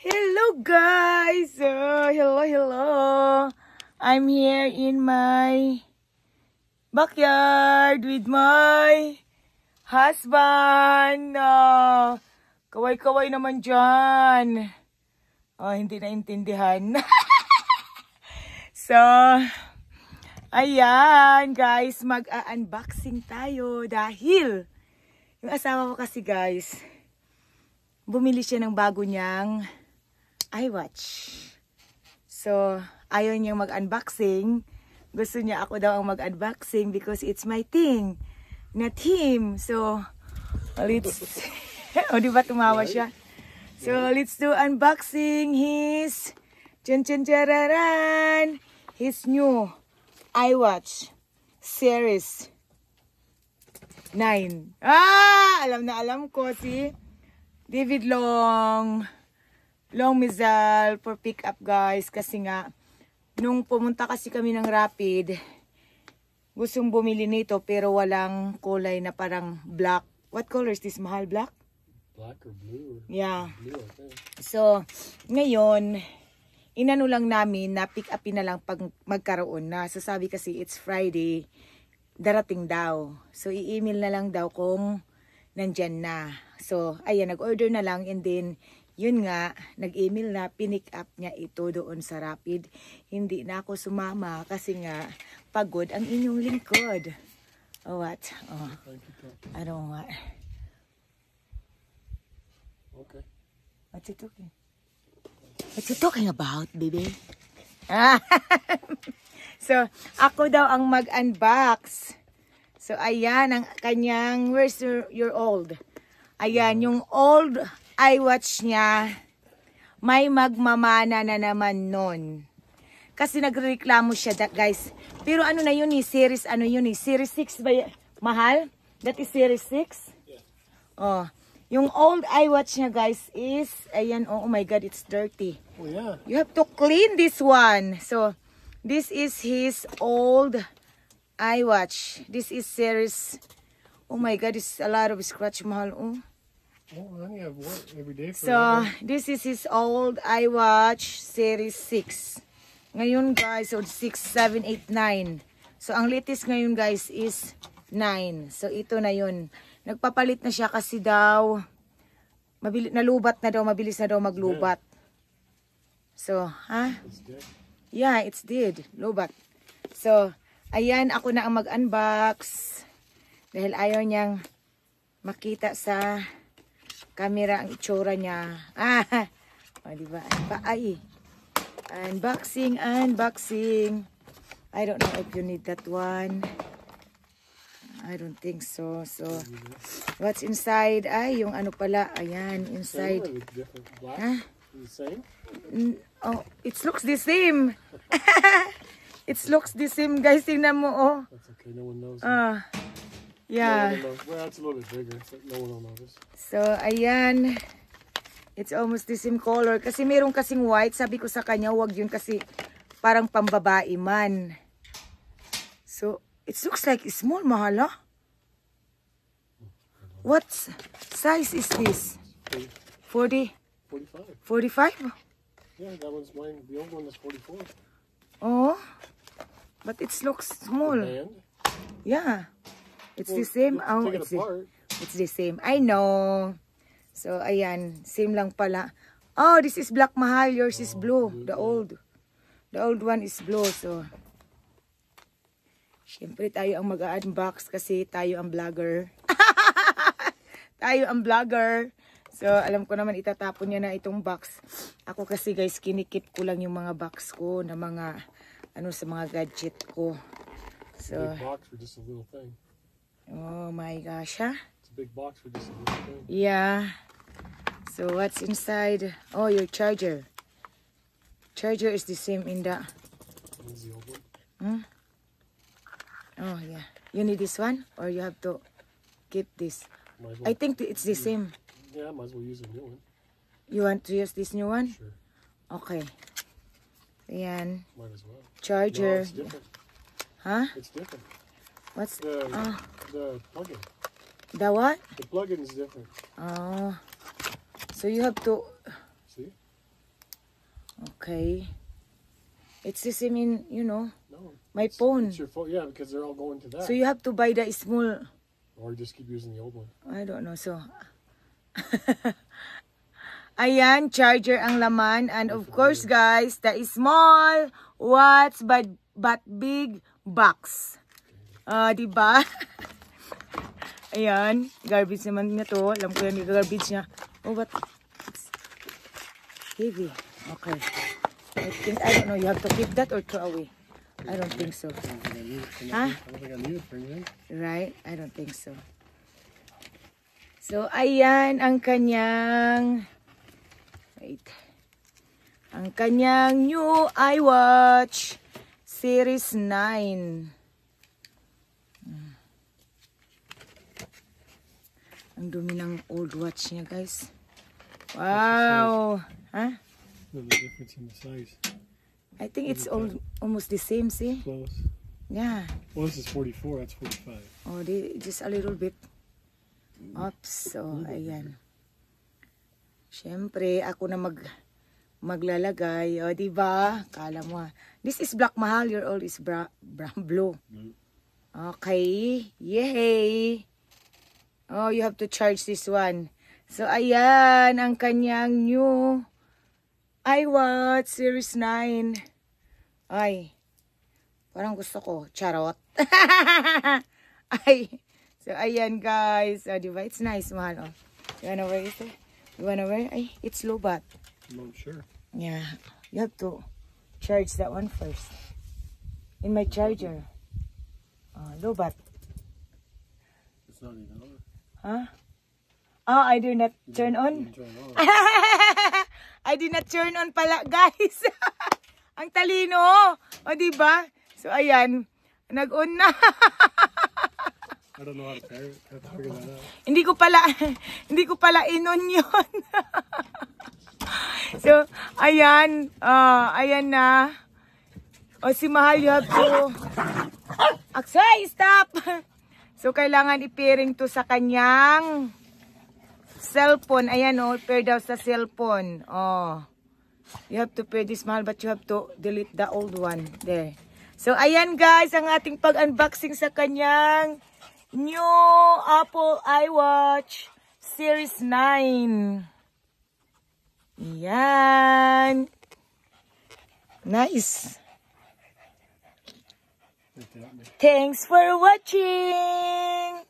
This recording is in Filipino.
Hello guys! Hello. I'm here in my backyard with my husband. Kaway-kaway naman dyan. Hindi naintindihan. So, ayan guys, mag-unboxing tayo dahil yung asawa ko kasi guys, bumili siya ng bago niyang iWatch. So, ayaw niyang mag-unboxing. Gusto niya ako daw ang mag-unboxing because it's my thing, not him. So, let's... O, diba tumawa siya? So, let's do unboxing his... Chan-chan-chararan! His new iWatch Series 9. Alam na alam ko si David Long Mizal for pick up guys. Kasi nga, nung pumunta kasi kami ng Rapid, gustong bumili nito pero walang kulay na parang black. What color is this, mahal? Black? Black or blue? Yeah. Blue, I think. So, ngayon, inano lang namin na pick upin na lang pag magkaroon na. So, sabi kasi it's Friday, darating daw. So, i-email na lang daw kung nandyan na. So, ayan, nag-order na lang and then, yun nga, nag-email na, pinick up niya ito doon sa Rapid. Hindi na ako sumama kasi nga, pagod ang inyong lingkod. Oh, what? Oh, I don't want. Okay. What's it talking? What you talking about, baby? So, ako daw ang mag-unbox. So, ayan ang kanyang, where's your old? Ayan, yung old iWatch niya, may magmamana na naman nun. Kasi nagreklamo siya, guys. Pero ano na yun eh, series, ano yun eh, series 6 ba mahal? That is series 6? Yeah. Oh. Yung old iWatch niya guys is, ayan, oh my god, it's dirty. Oh yeah. You have to clean this one. So, this is his old iWatch. This is series, oh my god, it's a lot of scratch, mahal, oh. Well, I only have one every day for So, this is his old iWatch series 6. Ngayon guys, so 6, 7, 8, 9. So, ang latest ngayon guys is 9. So, ito na yun. Nagpapalit na siya kasi daw, nalubat na daw, mabilis na daw maglubat. So, ha? Yeah, it's dead. Lubat. So, ayan, ako na ang mag-unbox. Dahil ayaw niyang makita sa camera ang itsura niya. O, diba? Ay, unboxing. I don't know if you need that one. I don't think so. So, what's inside? Ay, yung ano pala. Ayan, inside. Huh? The same? Oh, it looks the same. It looks the same, guys. Tingnan mo, oh. That's okay. No one knows. Yeah. No one knows. Well, it's a little bit bigger, but no one will notice. So, ayan. It's almost the same color. Kasi meron kasing white. Sabi ko sa kanya, wag yun kasi parang pambabae man. So, it looks like it's small, mahala. What size is this? 40? 45. 45? Yeah, that one's mine. The old one is 44. Oh, but it looks small. The band? Yeah, it's the same. Oh, it's the same. I know. So, ayan, same lang pala. Oh, this is black, mahal. Yours is blue. The old one is blue. So, siyempre tayo ang mag-unbox kasi tayo ang vlogger. Tayo ang vlogger. So, alam ko naman itatapon niya na itong box. Ako kasi guys, kinikip ko lang yung mga box ko na mga, ano sa mga gadget ko. So, a big box for just a little thing. Oh my gosh, ha? It's a big box for just a little thing. Yeah. So, what's inside? Oh, your charger. Charger is the same in the... That's the old one. Hmm? Oh, yeah. You need this one? Or you have to keep this? Well I think it's the same. Yeah, I might as well use a new one. You want to use this new one? Sure. Okay. Ayan. Might as well. Charger. No, it's different. Huh? It's different. What's... The plug-in. The what? The plug-in is different. Oh. So you have to... See? Okay. It's the same in, you know, No. my phone. It's your phone. Yeah, because they're all going to that. So you have to buy the small. Or just keep using the old one. I don't know. So, ayan, charger ang laman. And of course, guys, the small watch but big box. Diba? Ayan, garbage naman niya to. Alam ko yan, yung garbage niya. Oh, but it's heavy. Okay. I don't know, you have to keep that or throw away? I don't think so. Huh? I don't think I need it for anything. Right? I don't think so. So, ayan ang kanyang... Wait. Ang kanyang new iWatch Series 9. Ang dumi ng old watch niya, guys. Wow! Huh? No, the difference in the size. I think it's almost the same, see? Close. Yeah. Well, this is 44. That's 45. Oh, just a little bit. Oops. So, ayan. Siyempre, ako na maglalagay. O, diba? Kala mo. This is black, mahal. Your old is blue. Okay. Yay! Oh, you have to charge this one. So, ayan ang kanyang new iWatch Series 9. Ay, parang gusto ko. Charot. Ay, so, ayan guys. Oh, diba? It's nice, mahal. Oh. You wanna wear it? You wanna wear? Ay, it's low bat. I'm not sure. Yeah, you have to charge that one first. In my charger. Low bat. It's not even on. Huh? Oh, I do not turn on. I did not turn on pala, guys. Ang talino. O, diba? So, ayan. Nag-on na. I don't know how to pair it. I have to figure that out. Hindi ko pala inon yun. So, ayan. Ayan na. O, si Mahal, you have to... Aksay, stop! So, kailangan i-pairing to sa kanyang... cellphone. Ayan, oh. Pair daw sa cellphone. Oh. You have to pair this, Mahal, but you have to delete the old one. There. So, ayan, guys, ang ating pag-unboxing sa kanyang new Apple iWatch Series 9. Ayan. Nice. Thanks for watching.